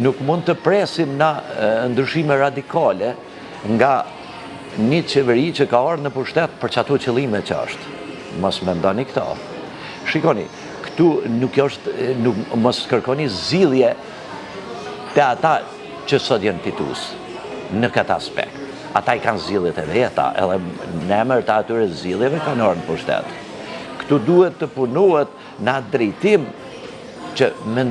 nuk mund të presim na ndryshime radikale nga një qeveri që ka ardhur në pushtet për çato qëllime që është. Mos mendoni këto. Shikoni, këtu nuk mos kërkoni zgjidhje te ata që sot janë fitues në këtë aspekt. Ata i kanë zgjidhjet e veta, edhe në emër të atyre zgjidhjeve kanë ardhur në pushtet. Këtu duhet të punohet në atë drejtim që me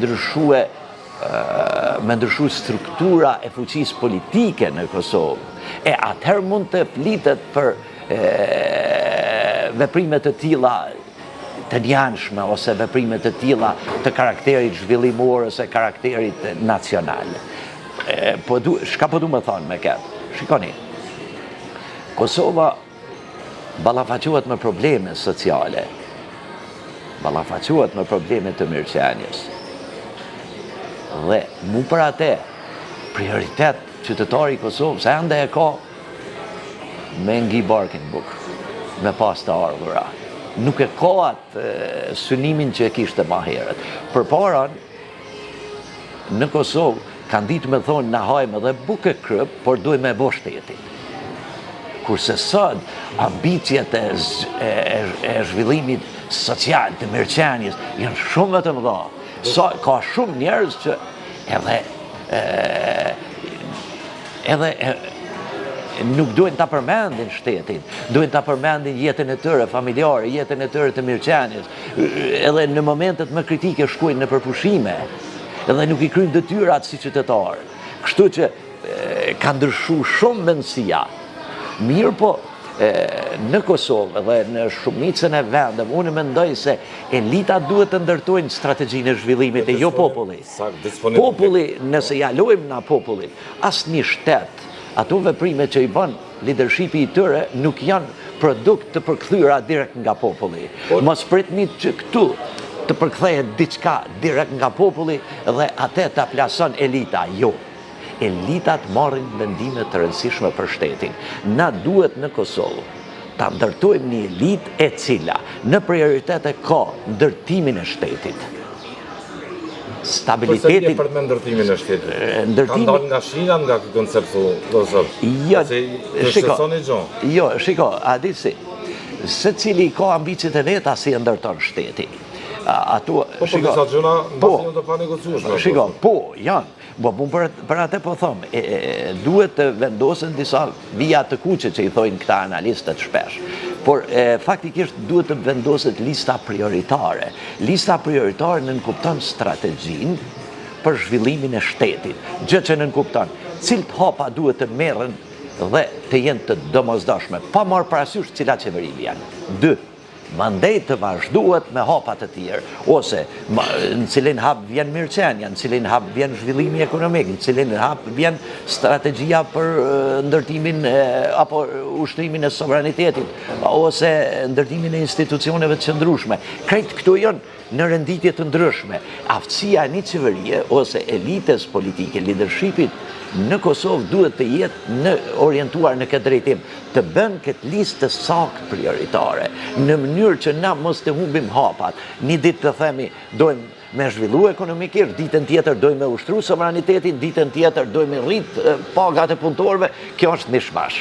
ndryshu struktura e fuqisë politike në Kosovë. E atëherë mund të flitet për veprime të tilla të njanshme ose veprime të tilla të karakterit zhvillimor ose karakterit nacional. Çka po du më thonë me këtë? Shikoni, Kosova ballafaqohet me probleme sociale, ballafaqohet me probleme të mirëqenies. Dhe mu për atë prioritet qytetari i Kosovës ende e ka me ngi barkin buk, me pas të ardhura. Nuk e ka atë synimin që e kishte më herët. Përpara në Kosovë kanë ditë me thonë na hajmë edhe bukë kryp, por duhet me bo shtetin. Kurse sot ambicjet e zhvillimit social të mirëqenies janë shumë të mëdha. Ka shumë njerëz që edhe nuk duhen ta përmendin shtetin, duhen ta përmendin jetën e tyre familjare, jetën e tyre të mirëqenies. Edhe në momentet më kritike shkojnë në përpushime, edhe nuk i kryjnë detyrat si qytetar. Kështu që ka ndryshuar shumë mendësia. Mirë po, në Kosovë dhe në shumicën e vendeve, unë mendoj se elita duhet të ndërtojnë strategjinë e zhvillimit e jo populli. Populli, nëse ja lojmë na popullit, asnjë shtet, ato veprime që i bën leadershipi i tyre nuk janë produkt të përkthyera direkt nga populli. Mos pritni që këtu të përkthehet diçka direkt nga populli dhe atë ta plason elita, jo. Elitat marrin mendime të rëndësishme për shtetin. Na duhet në Kosovë ta ndërtojmë një elitë e cila në prioritet e ka ndërtimin e shtetit. Stabilitetin. Përse për me ndërtimin e shtetit? Ka ndalë nga shina nga këtë konceptu, do zot. Jo, shiko, a di si, se cili ka ambicjet e veta si e ndërton shteti. Po për disa gjëna mbasi janë të panegociueshme. Shiko, po, janë. Për atë po thëmë, duhet të vendosen disa vija të kuqe që i thojnë këta analistët shpesh. Por faktikisht duhet të vendoset lista prioritare. Lista prioritare nënkupton strategjinë për zhvillimin e shtetit. Gjë që nënkupton cilët hapa duhet të merren dhe të jenë të domosdoshme, pa marrë parasysh cilat qeveri janë. 2. Mandej të vazhduhet me hapat të tjerë, ose në cilin hap vjen mirëqenia, në cilin hap vjen zhvillimi ekonomik, në cilin hap vjen strategjia për ndërtimin apo ushtrimin e sovranitetit, ose ndërtimin e institucioneve të qëndrueshme. Krejt këto janë në renditje të ndryshme. Aftësia e një qeverie ose elites politike, leadershipit në Kosovë duhet të jetë orientuar në këtë drejtim, të bën këtë listë të saktë prioritare, në mënyrë që na mos të humbim hapat. Një ditë të themi, dojmë me zhvillu ekonomikisht, ditën tjetër dojmë me ushtru sovranitetin, ditën tjetër dojmë rrit pagat e punëtorëve, kjo është mishmash.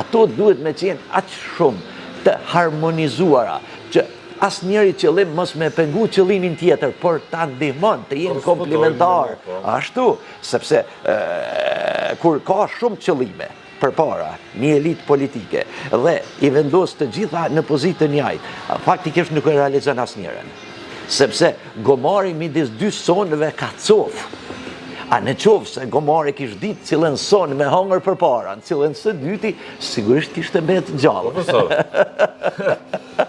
Ato duhet me qenë aq shumë të harmonizuara, që asnjëri qëllim mos me pengu qëllimin tjetër, por ta ndihmon të jenë komplementar. Ashtu, sepse kur ka shumë qëllime përpara, një elitë politike, dhe i vendos të gjitha në pozitë të njëjtë, faktikisht nuk e realizon asnjërin. Sepse gomari midis dy sonëve ka cofë. A në qovë se gomari kishtë ditë cilën sonë me hangër përpara, në cilën së dyti, sigurisht kishtë mbetë gjallë.